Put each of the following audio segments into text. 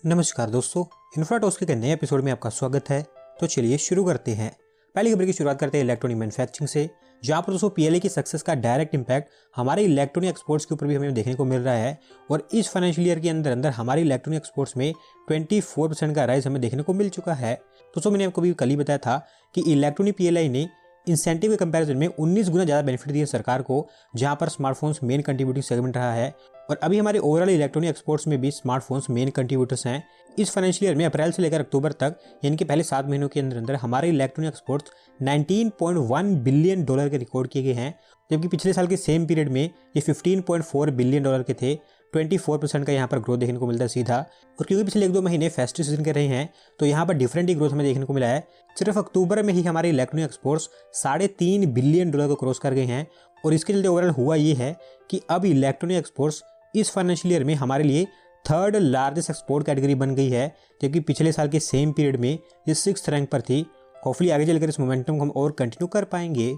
नमस्कार दोस्तों, इन्फ्राटॉक्स के नए एपिसोड में आपका स्वागत है। तो चलिए शुरू करते हैं। पहली खबर की शुरुआत करते हैं इलेक्ट्रॉनिक मैन्युफैक्चरिंग से, जहां पर दोस्तों पीएलआई की सक्सेस का डायरेक्ट इंपैक्ट हमारे इलेक्ट्रॉनिक एक्सपोर्ट्स के ऊपर भी हमें देखने को मिल रहा है। और इस फाइनेंशियल ईयर के अंदर हमारे इलेक्ट्रॉनिक एक्सपोर्ट्स में 24% का राइज हमें देखने को मिल चुका है। दोस्तों मैंने आपको भी कल ही बताया था कि इलेक्ट्रॉनिक पीएलआई ने इंसेंटिव के कंपैरिजन में 19 गुना ज़्यादा बेनिफिट दिए सरकार को, जहां पर स्मार्टफोन्स मेन कंट्रीब्यूटिंग सेगमेंट रहा है। और अभी हमारे ओवरऑल इलेक्ट्रॉनिक एक्सपोर्ट्स में भी स्मार्टफोन्स मेन कंट्रीब्यूटर्स हैं। इस फाइनेंशियल ईयर में अप्रैल से लेकर अक्टूबर तक, यानी कि पहले 7 महीनों के अंदर हमारे इलेक्ट्रॉनिक एक्सपोर्ट्स $19.1 बिलियन के रिकॉर्ड किए गए हैं, जबकि पिछले साल के सेम पीरियड में ये $15.4 बिलियन के थे। 24% का यहाँ पर ग्रोथ देखने को मिलता है सीधा। और क्योंकि पिछले 1-2 महीने फेस्टिव सीजन के रहे हैं, तो यहाँ पर डिफरेंट ही ग्रोथ हमें देखने को मिला है। सिर्फ अक्टूबर में ही हमारे इलेक्ट्रॉनिक एक्सपोर्ट्स $3.5 बिलियन को क्रॉस कर गए हैं। और इसके चलते ओवरऑल हुआ ये है कि अब इलेक्ट्रॉनिक एक्सपोर्ट्स इस फाइनेंशियल ईयर में हमारे लिए 3rd लार्जेस्ट एक्सपोर्ट कैटेगरी बन गई है, जबकि पिछले साल के सेम पीरियड में ये 6th रैंक पर थी। होपफुली आगे चलकर इस मोमेंटम को हम और कंटिन्यू कर पाएंगे।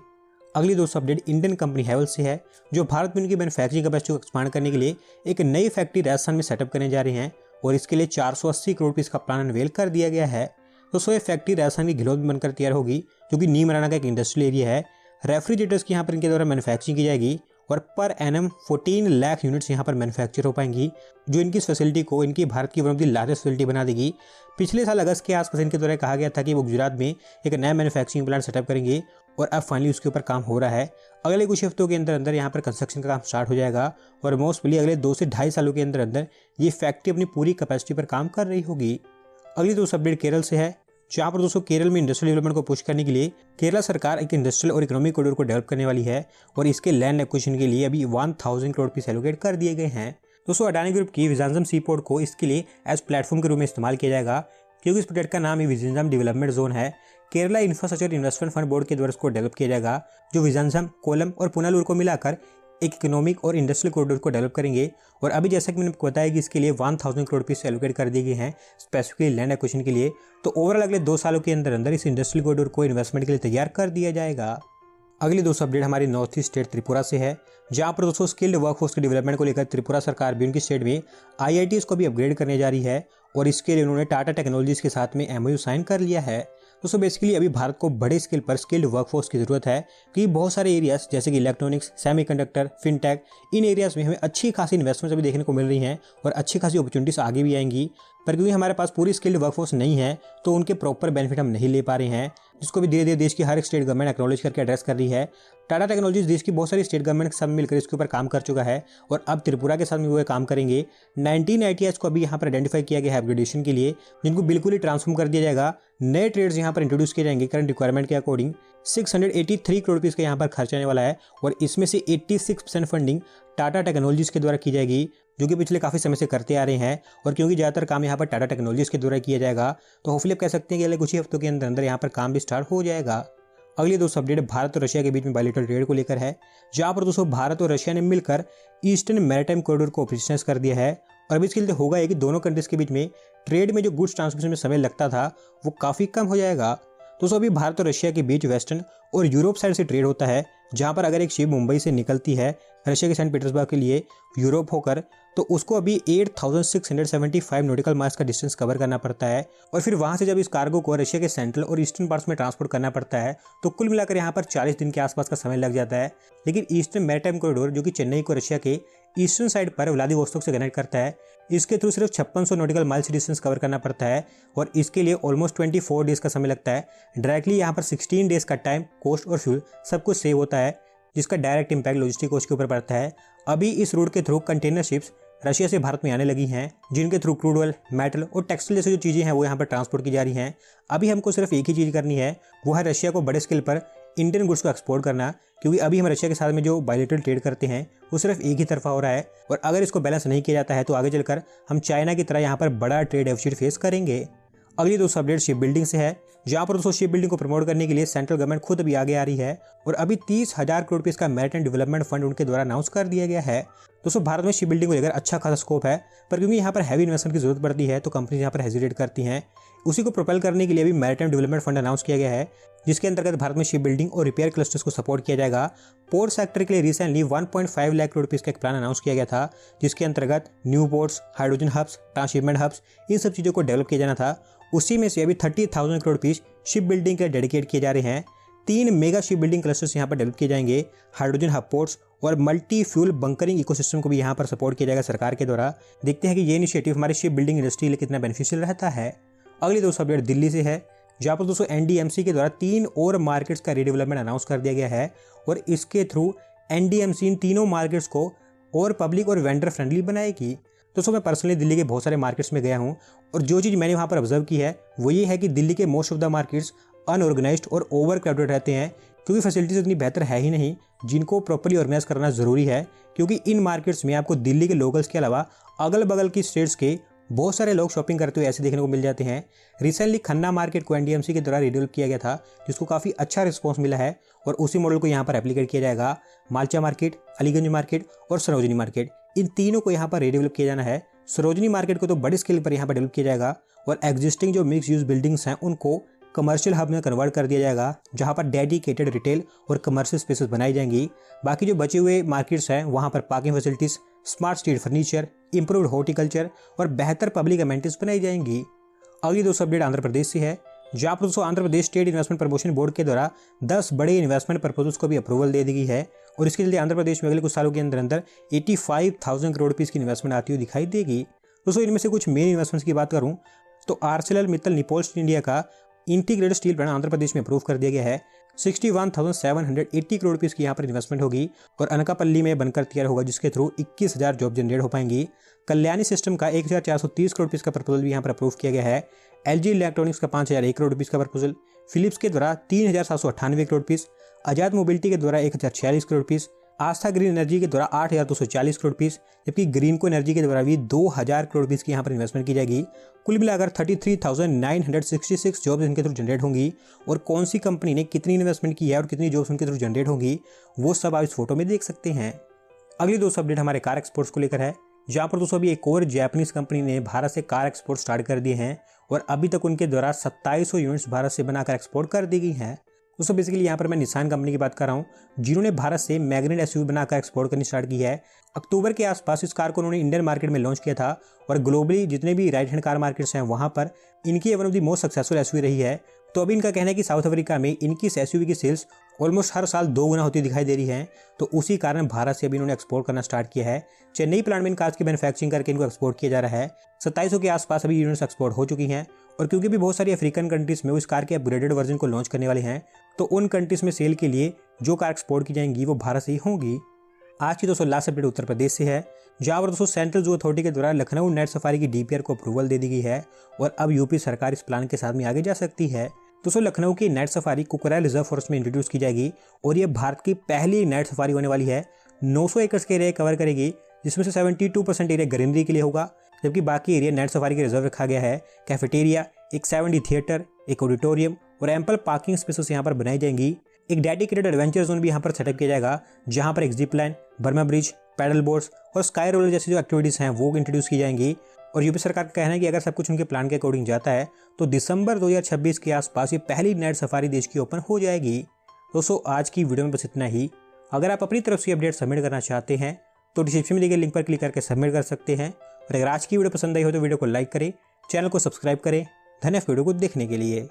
अगली दोस्तों अपडेट इंडियन कंपनी हैवेल्स से है, जो भारत में उनकी मैन्युफैक्चरिंग कैपेसिटी को एक्सपांड करने के लिए एक नई फैक्ट्री राजस्थान में सेटअप करने जा रहे हैं। और इसके लिए 480 करोड़ रुपये का प्लान अनवेल कर दिया गया है। दोस्तों ये फैक्ट्री राजस्थान की घिलौत में बनकर तैयार होगी, जो कि नीमराना का एक इंडस्ट्रियल एरिया है। रेफ्रिजरेटर्स की यहाँ पर इनके द्वारा मैन्युफैक्चरिंग की जाएगी और पर एनम 14 लाख यूनिट्स यहाँ पर मैन्युफैक्चर हो पाएंगी, जो इनकी इस फैसिलिटी को इनकी भारत की one of the largest facility बना देगी। पिछले साल अगस्त के आसपास इनके द्वारा कहा गया था कि वो गुजरात में एक नया मैन्युफैक्चरिंग प्लांट सेटअप करेंगे, और अब फाइनली उसके ऊपर काम हो रहा है। अगले कुछ हफ्तों के अंदर यहाँ पर कंस्ट्रक्शन का काम स्टार्ट हो जाएगा, और मोस्टली अगले 2 से 2.5 सालों के अंदर ये फैक्ट्री अपनी पूरी कैपेसिटी पर काम कर रही होगी। अगली दोस्तों अपडेट केरल से है, जहाँ पर दोस्तों केरल में इंडस्ट्रियल डेवलपमेंट को पुश करने के लिए केरला सरकार एक इंडस्ट्रियल और इकोनॉमिक कॉरिडोर को डेवलप करने वाली है। और इसके लैंड एक्विजिशन के लिए अभी 1000 करोड़ रुपये एलोकेट कर दिए गए हैं। दोस्तों अडानी ग्रुप की विजनजम सी पोर्ट को इसके लिए एज प्लेटफॉर्म के रूप में इस्तेमाल किया जाएगा, क्योंकि इस प्रोजेक्ट का नाम ही विजनजम डेवलपमेंट जोन है। Kerala infrastructure investment fund board के द्वारा इसको डेवलप किया जाएगा, जो विजनजम, कोलम और पुनालूर को मिलाकर एक इकोनॉमिक और इंडस्ट्रियल कॉरिडोर को डेवलप करेंगे। और अभी जैसा कि मैंने आपको बताया कि इसके लिए 1000 करोड़ रुपये एलोकेट कर दिए गए हैं स्पेसिफिकली लैंड एक्विजिशन के लिए। तो ओवरऑल अगले 2 सालों के अंदर इस इंडस्ट्रियल कॉरिडोर को इन्वेस्टमेंट के लिए तैयार कर दिया जाएगा। अगली दोस्तों अपडेट हमारी नॉर्थ ईस्ट स्टेट त्रिपुरा से है, जहां पर दोस्तों स्किल्ड वर्कफोर्स के डेवलपमेंट को लेकर त्रिपुरा सरकार भी उनकी स्टेट में IITs को भी अपग्रेड करने जा रही है। और इसके लिए उन्होंने टाटा टेक्नोलॉजीज के साथ में MOU साइन कर लिया है। दोस्तों बेसिकली अभी भारत को बड़े स्केल पर स्किल्ड वर्कफोर्स की जरूरत है, क्योंकि बहुत सारे एरियाज जैसे कि इलेक्ट्रॉनिक्स, सेमीकंडक्टर, फिनटेक, इन एरियाज में हमें अच्छी खासी इन्वेस्टमेंट्स अभी देखने को मिल रही हैं और अच्छी खासी अपॉर्चुनिटीज आगे भी आएंगी। पर क्योंकि हमारे पास पूरी स्किल्ड वर्कफोर्स नहीं है, तो उनके प्रॉपर बेनिफिट हम नहीं ले पा रहे हैं, जिसको भी धीरे धीरे देश की हर एक स्टेट गवर्नमेंट एक्नॉलेज करके एड्रेस कर रही है। टाटा टेक्नोलॉजीज देश की बहुत सारी स्टेट गवर्नमेंट के साथ मिलकर इसके ऊपर काम कर चुका है, और अब त्रिपुरा के साथ में वो काम करेंगे। 19 ITIs को अभी यहाँ पर आइडेंटिफाई किया गया है अपग्रेडेशन के लिए, जिनको बिल्कुल ही ट्रांसफॉर्म कर दिया जाएगा। नए ट्रेड्स यहाँ पर इंट्रोड्यूस किए जाएंगे करंट रिक्वायरमेंट के अकॉर्डिंग। 683 करोड़ रुपये का यहाँ पर खर्च आने वाला है, और इसमें से 86% फंडिंग टाटा टेक्नोलॉजीज के द्वारा की जाएगी, जो कि पिछले काफ़ी समय से करते आ रहे हैं। और क्योंकि ज़्यादातर काम यहाँ पर टाटा टेक्नोलॉजीज के द्वारा किया जाएगा, तो होपफुली आप कह सकते हैं कि अगले कुछ ही हफ्तों के अंदर यहाँ पर काम भी स्टार्ट हो जाएगा। अगली दोस्तों अपडेट भारत और रशिया के बीच में बायलैटरल ट्रेड को लेकर है, जहाँ पर दोस्तों भारत और रशिया ने मिलकर ईस्टर्न मैरीटाइम कॉरिडोर को ऑपरेशनलाइज कर दिया है। और अभी इसके लिए होगा है कि दोनों कंट्रीज के बीच में ट्रेड में जो गुड्स ट्रांसमिशन में समय लगता था, वो काफ़ी कम हो जाएगा। दोस्तों अभी भारत और रशिया के बीच वेस्टर्न और यूरोप साइड से ट्रेड होता है, जहाँ पर अगर एक शिप मुंबई से निकलती है रशिया के सेंट पीटर्सबर्ग के लिए यूरोप होकर, तो उसको अभी 8675 नॉटिकल माइल्स का डिस्टेंस कवर करना पड़ता है। और फिर वहाँ से जब इस कार्गो को रशिया के सेंट्रल और ईस्टर्न पार्ट्स में ट्रांसपोर्ट करना पड़ता है, तो कुल मिलाकर यहाँ पर 40 दिन के आसपास का समय लग जाता है। लेकिन ईस्टर्न मैरीटाइम कॉरिडोर, जो कि चेन्नई को रशिया के ईस्टर्न साइड पर व्लादिवोस्तोक से कनेक्ट करता है, इसके थ्रू सिर्फ 5600 नॉटिकल माइल्स डिस्टेंस कवर करना पड़ता है, और इसके लिए ऑलमोस्ट 24 डेज का समय लगता है। डायरेक्टली यहाँ पर 16 डेज का टाइम, कॉस्ट और फ्यूल सब कुछ सेव होता है, जिसका डायरेक्ट इंपैक्ट लॉजिस्टिक कॉस्ट के ऊपर पड़ता है। अभी इस रूट के थ्रू कंटेनर शिप्स रशिया से भारत में आने लगी हैं, जिनके थ्रू क्रूड ऑयल, मेटल और टेक्सटाइल जैसी जो चीज़ें हैं वो यहाँ पर ट्रांसपोर्ट की जा रही हैं। अभी हमको सिर्फ एक ही चीज़ करनी है, वो है रशिया को बड़े स्केल पर इंडियन गुड्स को एक्सपोर्ट करना, क्योंकि अभी हम रशिया के साथ में जो बायलैटरल ट्रेड करते हैं वो सिर्फ एक ही तरफा हो रहा है। और अगर इसको बैलेंस नहीं किया जाता है, तो आगे चलकर हम चाइना की तरह यहाँ पर बड़ा ट्रेड डेफिसिट फेस करेंगे। अगली दोस्तों अपडेट शिप बिल्डिंग से है, जहाँ पर दोस्तों शिप बिल्डिंग को प्रमोट करने के लिए सेंट्रल गवर्नमेंट खुद अभी आगे आ रही है, और अभी 30,000 करोड़ रुपये का मैरीटाइम डेवलपमेंट फंड उनके द्वारा अनाउंस कर दिया गया है। दोस्तों भारत में शिप बिल्डिंग को लेकर अच्छा खासा स्कोप है, पर क्योंकि यहाँ पर हैवी इन्वेस्टमेंट की जरूरत पड़ती है तो कंपनी यहाँ पर हेजिटेट करती हैं। उसी को प्रोपेल करने के लिए भी मैरीटाइम डेवलपमेंट फंड अनाउंस किया गया है, जिसके अंतर्गत भारत में शिप बिल्डिंग और रिपेयर क्लस्टर्स को सपोर्ट किया जाएगा। पोर्ट सेक्टर के लिए रिसेंटली 1.5 लाख करोड़ रुपीस का एक प्लान अनाउंस किया गया था, जिसके अंतर्गत new ports, hydrogen hubs, transshipment hubs, इन सब चीज़ों को डेवलप किया जाना था। उसी में से अभी 30,000 करोड़ रुपीस शिप बिल्डिंग के लिए डेडिकेट किए जा रहे हैं। 3 मेगा शिप बिल्डिंग क्लस्टर्स यहाँ पर डेवलप किए जाएंगे। हाइड्रोजन हब पोर्ट्स और मल्टी फ्यूल बंकरिंग इकोसिस्टम को भी यहाँ पर सपोर्ट किया जाएगा सरकार के द्वारा। देखते हैं कि ये इनिशिएटिव हमारे शिप बिल्डिंग इंडस्ट्री के लिए कितना बेनिफिशियल रहता है। अगली दोस्तों अपडेट दिल्ली से है, जहाँ पर दोस्तों एनडीएमसी के द्वारा 3 और मार्केट्स का रीडेवलपमेंट अनाउंस कर दिया गया है और इसके थ्रू एनडीएमसी इन तीनों मार्केट्स को और पब्लिक और वेंडर फ्रेंडली बनाएगी। दोस्तों मैं पर्सनली दिल्ली के बहुत सारे मार्केट्स में गया हूँ और जो चीज़ मैंने वहाँ पर ऑब्जर्व की है वो ये है कि दिल्ली के most of the markets unorganised और ओवर क्राउडेड रहते हैं, क्योंकि फैसिलिटीज़ उतनी बेहतर है ही नहीं, जिनको प्रॉपर्ली ऑर्गेनाइज करना ज़रूरी है। क्योंकि इन मार्केट्स में आपको दिल्ली के लोकल्स के अलावा अगल बगल की स्टेट्स के बहुत सारे लोग शॉपिंग करते हुए ऐसे देखने को मिल जाते हैं। रिसेंटली खन्ना मार्केट को एनडीएमसी के द्वारा रिडेवलप किया गया था, जिसको काफ़ी अच्छा रिस्पॉन्स मिला है और उसी मॉडल को यहाँ पर एप्लीकेट किया जाएगा। मालचा मार्केट, अलीगंज मार्केट और सरोजनी मार्केट, इन तीनों को यहाँ पर रिडेवलप किया जाना है। सरोजनी मार्केट को तो बड़ी स्केल पर यहाँ पर डेवलप किया जाएगा और एग्जिस्टिंग जो मिक्स यूज बिल्डिंग्स हैं उनको कमर्शियल हब में कन्वर्ट कर दिया जाएगा, जहां पर डेडिकेटेड रिटेल और कमर्शियल स्पेसेस बनाई जाएंगी। बाकी जो बचे हुए मार्केट्स हैं वहां पर parking facilities, smart street furniture, improved horticulture और बेहतर पब्लिक अमेनिटीज बनाई जाएंगी। अगली दोस्तों अपडेट आंध्र प्रदेश से है, जहां पर दोस्तों Andhra Pradesh estate investment promotion board के द्वारा 10 बड़े इन्वेस्टमेंट प्रपोजल्स को भी अप्रूवल दे दी गई है और इसके लिए आंध्र प्रदेश में अगले कुछ सालों के अंदर 85,000 करोड़ रुपीज़ की इन्वेस्टमेंट आती हुई दिखाई देगी। दोस्तों इनमें से कुछ मेन इन्वेस्टमेंट्स की बात करूँ तो आर्सेलरमित्तल निप्पॉन इंडिया का integrated steel plant Andhra Pradesh में अप्रूव कर दिया गया है। 61,780 करोड़ रुपीस की यहाँ पर इन्वेस्टमेंट होगी और अनकापल्ली में बनकर तैयार होगा, जिसके थ्रू 21,000 जॉब जनरेट हो पाएंगी। कल्याणी सिस्टम का 1,430 करोड़ रुपीस का प्रपोजल भी यहाँ पर अप्रूव किया गया है। एलजी इलेक्ट्रॉनिक्स का 5,001 करोड़ रुपीस का प्रपोजल, फिलिप्स के द्वारा 3,798 करोड़ रुपीस, आजाद मोबिलिटी के द्वारा 1,046 करोड़ रुपीस, आस्था ग्रीन एनर्जी के द्वारा 8,240 करोड़ रुपीस, जबकि ग्रीन को एनर्जी के द्वारा भी 2,000 करोड़ रुपीस की यहाँ पर इन्वेस्टमेंट की जाएगी। कुल मिलाकर 33,966 जॉब्स इनके थ्रू जनरेट होंगी और कौन सी कंपनी ने कितनी इन्वेस्टमेंट की है और कितनी जॉब्स उनके थ्रू जनरेट होंगी वो सब आप इस फोटो में देख सकते हैं। अगली दोस्तों अपडेट हमारे कार एक्सपोर्ट्स को लेकर है, जहाँ पर दोस्तों अभी एक और जापानीज कंपनी ने भारत से कार एक्सपोर्ट स्टार्ट कर दिए हैं और अभी तक उनके द्वारा 2700 यूनिट्स भारत से बनाकर एक्सपोर्ट कर दी गई हैं। दोस्तों बेसिकली यहाँ पर मैं निसान कंपनी की बात कर रहा हूँ, जिन्होंने भारत से मैग्नेट एसयूवी बनाकर एक्सपोर्ट करनी स्टार्ट की है। अक्टूबर के आसपास इस कार को उन्होंने इंडियन मार्केट में लॉन्च किया था और ग्लोबली जितने भी राइट हैंड कार मार्केट्स हैं वहाँ पर इनकी one of the most successful SUV रही है। तो अभी इनका कहना है कि साउथ अफ्रीका में इनकी इस एसयूवी की सेल्स ऑलमोस्ट हर साल 2 गुना होती दिखाई दे रही है, तो उसी कारण भारत से अभी इन्होंने एक्सपोर्ट करना स्टार्ट किया है। चेन्नई प्लांट में इन कार्स की मैन्युफैक्चरिंग करके इनको एक्सपोर्ट किया जा रहा है। 2700 के आसपास अभी यूनिट्स एक्सपोर्ट हो चुकी हैं और क्योंकि भी बहुत सारी अफ्रीकन कंट्रीज में वो इस कार के अपग्रेडेड वर्जन को लॉन्च करने वाले हैं, तो उन कंट्रीज में सेल के लिए जो कार एक्सपोर्ट की जाएंगी वो भारत से ही होंगी। आज की दोस्तों लास्ट अपडेट उत्तर प्रदेश से है, जहाँ पर दोस्तों सेंट्रल जू अथॉरिटी के द्वारा लखनऊ नाइट सफारी की डीपीआर को अप्रूवल दे दी गई है और अब यूपी सरकार इस प्लान के साथ में आगे जा सकती है। दोस्तों लखनऊ की नाइट सफारी कुकराय रिजर्व फॉरेस्ट में इंट्रोड्यूस की जाएगी और ये भारत की पहली नाइट सफारी होने वाली है। 900 एकड़ के एरिया कवर करेगी, जिसमें से 72% एरिया ग्रीनरी के लिए होगा, जबकि बाकी एरिया नाइट सफारी के रिजर्व रखा गया है। कैफेटेरिया, एक 7D थिएटर, एक ऑडिटोरियम और एम्पल पार्किंग स्पेसेस यहाँ पर बनाई जाएंगी। एक डेडिकेटेड एडवेंचर जोन भी यहाँ पर सेटअप किया जाएगा, जहाँ पर एक zip line, Burma bridge, paddle boats और स्काई रोलर जैसी जो एक्टिविटीज़ हैं वो इंट्रोड्यूस की जाएंगी। और यूपी सरकार का कहना है कि अगर सब कुछ उनके प्लान के अकॉर्डिंग जाता है तो दिसंबर 2026 के आसपास ये पहली नाइट सफारी देश की ओपन हो जाएगी। दोस्तों आज की वीडियो में बस इतना ही। अगर आप अपनी तरफ से अपडेट सबमिट करना चाहते हैं तो डिस्क्रिप्शन में दिए गए लिंक पर क्लिक करके सबमिट कर सकते हैं। और अगर आज की वीडियो पसंद आई हो तो वीडियो को लाइक करें, चैनल को सब्सक्राइब करें। धन्यवाद वीडियो को देखने के लिए।